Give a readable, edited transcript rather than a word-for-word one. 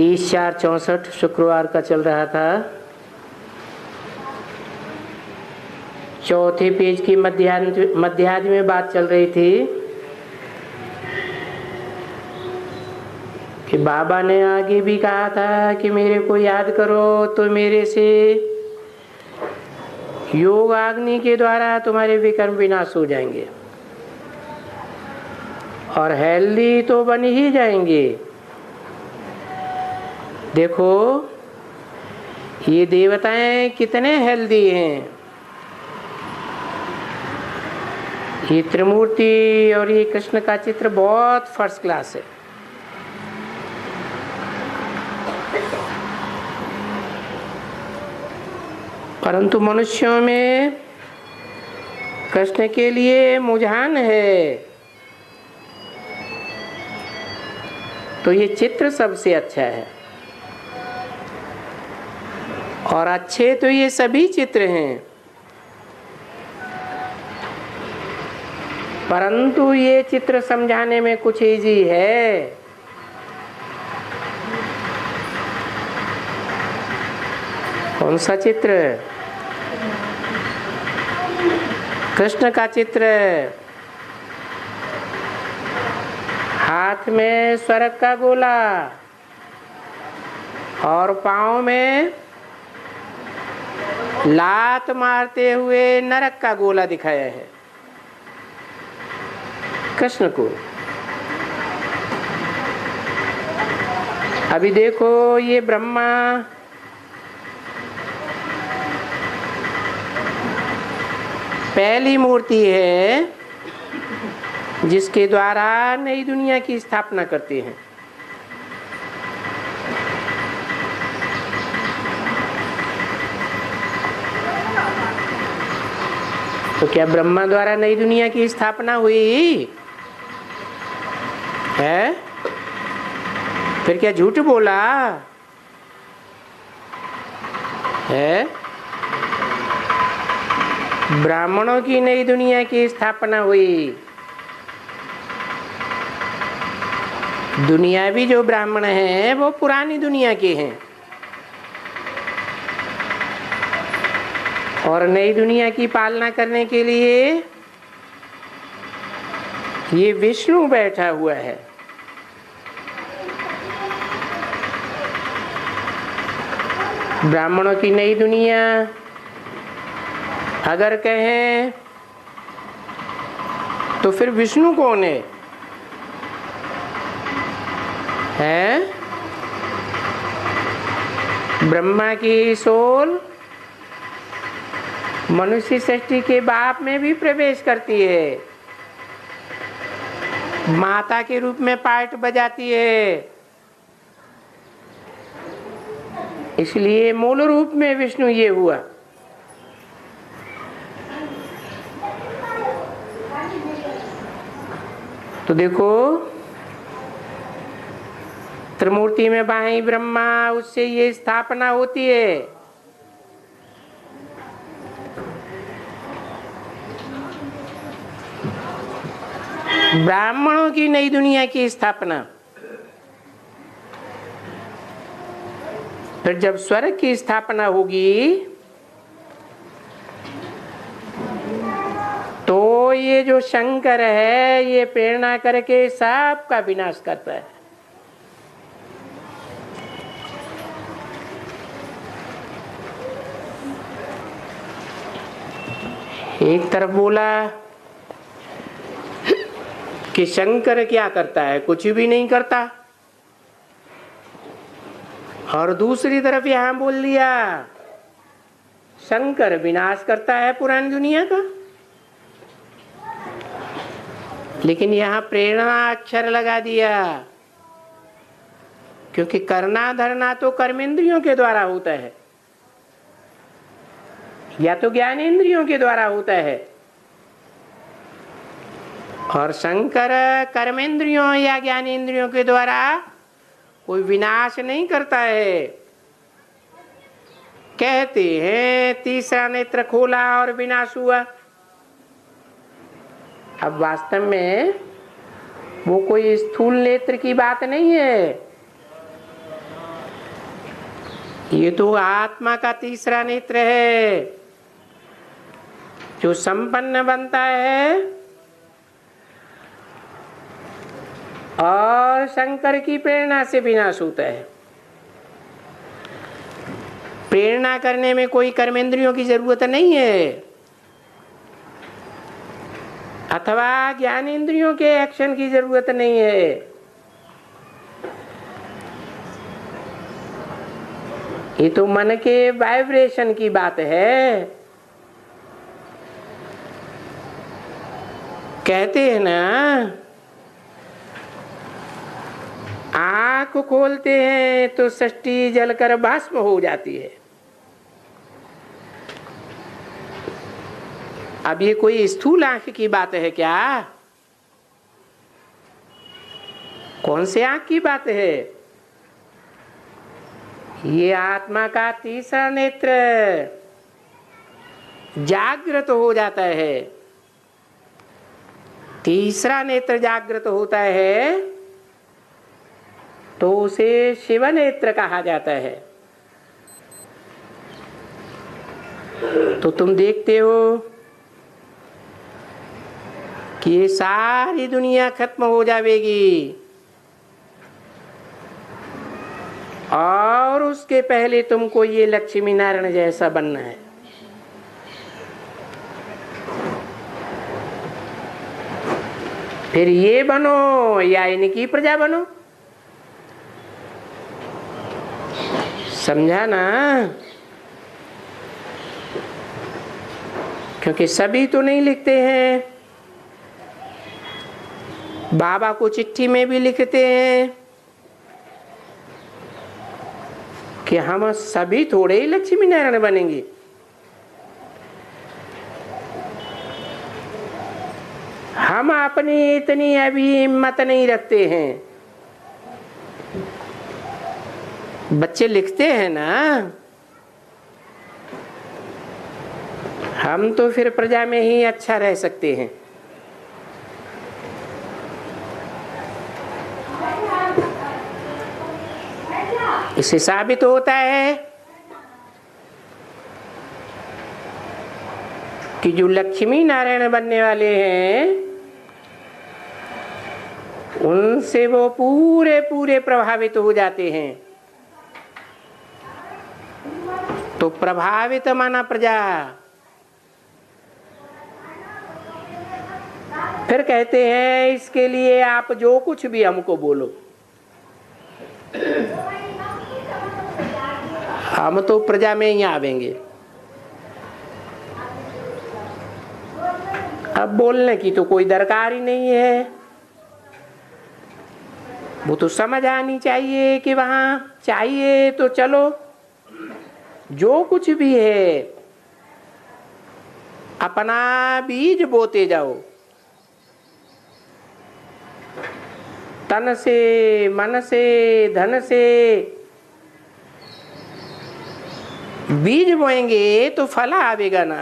30/4/64 शुक्रवार का चल रहा था। चौथे पेज की मध्याह्न में बात चल रही थी कि बाबा ने आगे भी कहा था कि मेरे को याद करो तो मेरे से योग अग्नि के द्वारा तुम्हारे विकर्म विनाश हो जाएंगे और हेल्दी तो बन ही जाएंगे। देखो ये देवताएं कितने हेल्दी हैं। ये त्रिमूर्ति और ये कृष्ण का चित्र बहुत फर्स्ट क्लास है। परंतु मनुष्यों में कृष्ण के लिए मुझान है, तो ये चित्र सबसे अच्छा है। और अच्छे तो ये सभी चित्र हैं, परंतु ये चित्र समझाने में कुछ इजी है। कौन सा चित्र? कृष्ण का चित्र। हाथ में स्वर्ग का गोला और पांव में लात मारते हुए नरक का गोला दिखाया है कृष्ण को। अभी देखो ये ब्रह्मा पहली मूर्ति है जिसके द्वारा नई दुनिया की स्थापना करते हैं। तो क्या ब्रह्मा द्वारा नई दुनिया की स्थापना हुई है? फिर क्या झूठ बोला है? ब्राह्मणों की नई दुनिया की स्थापना हुई। दुनियावी जो ब्राह्मण हैं वो पुरानी दुनिया के हैं और नई दुनिया की पालना करने के लिए ये विष्णु बैठा हुआ है। ब्राह्मणों की नई दुनिया अगर कहें तो फिर विष्णु कौन है? ब्रह्मा की सोल मनुष्य सृष्टि के बाप में भी प्रवेश करती है, माता के रूप में पार्ट बजाती है। इसलिए मूल रूप में विष्णु ये हुआ। तो देखो त्रिमूर्ति में बाई ब्रह्मा, उससे ये स्थापना होती है। ब्राह्मणों की नई दुनिया की स्थापना। फिर जब स्वर्ग की स्थापना होगी तो ये जो शंकर है ये प्रेरणा करके सबका विनाश करता है। एक तरफ बोला कि शंकर क्या करता है? कुछ भी नहीं करता। और दूसरी तरफ यहां बोल दिया शंकर विनाश करता है पुरानी दुनिया का। लेकिन यहां प्रेरणा अक्षर लगा दिया, क्योंकि करना धरना तो कर्मेंद्रियों के द्वारा होता है या तो ज्ञानेंद्रियों के द्वारा होता है, और शंकर कर्मेंद्रियों या ज्ञानेंद्रियों के द्वारा कोई विनाश नहीं करता है। कहते हैं तीसरा नेत्र खोला और विनाश हुआ। अब वास्तव में वो कोई स्थूल नेत्र की बात नहीं है, ये तो आत्मा का तीसरा नेत्र है जो संपन्न बनता है और शंकर की प्रेरणा से विनाश होता है। प्रेरणा करने में कोई कर्मेंद्रियों की जरूरत नहीं है अथवा ज्ञानेंद्रियों के एक्शन की जरूरत नहीं है। ये तो मन के वाइब्रेशन की बात है। कहते हैं ना, आंख खोलते हैं तो सृष्टि जलकर भस्म हो जाती है। अब ये कोई स्थूल आंख की बात है क्या? कौन से आंख की बात है? ये आत्मा का तीसरा नेत्र जागृत हो जाता है। तीसरा नेत्र जागृत होता है तो उसे शिव नेत्र कहा जाता है। तो तुम देखते हो कि ये सारी दुनिया खत्म हो जाएगी और उसके पहले तुमको ये लक्ष्मी नारायण जैसा बनना है। फिर ये बनो या इनकी प्रजा बनो। समझा ना? क्योंकि सभी तो नहीं लिखते हैं। बाबा को चिट्ठी में भी लिखते हैं कि हम सभी थोड़े ही लक्ष्मी नारायण बनेंगे। हम अपनी इतनी अभी हिम्मत नहीं रखते हैं। बच्चे लिखते हैं ना, हम तो फिर प्रजा में ही अच्छा रह सकते हैं। इससे साबित होता है कि जो लक्ष्मी नारायण बनने वाले हैं उनसे वो पूरे पूरे प्रभावित हो जाते हैं। तो प्रभावित माना प्रजा। फिर कहते हैं इसके लिए आप जो कुछ भी हमको बोलो, हम तो प्रजा में ही आवेंगे। अब बोलने की तो कोई दरकार ही नहीं है। वो तो समझ आनी चाहिए कि वहां चाहिए तो चलो, जो कुछ भी है अपना बीज बोते जाओ। तन से, मन से, धन से बीज बोएंगे तो फल आवेगा ना।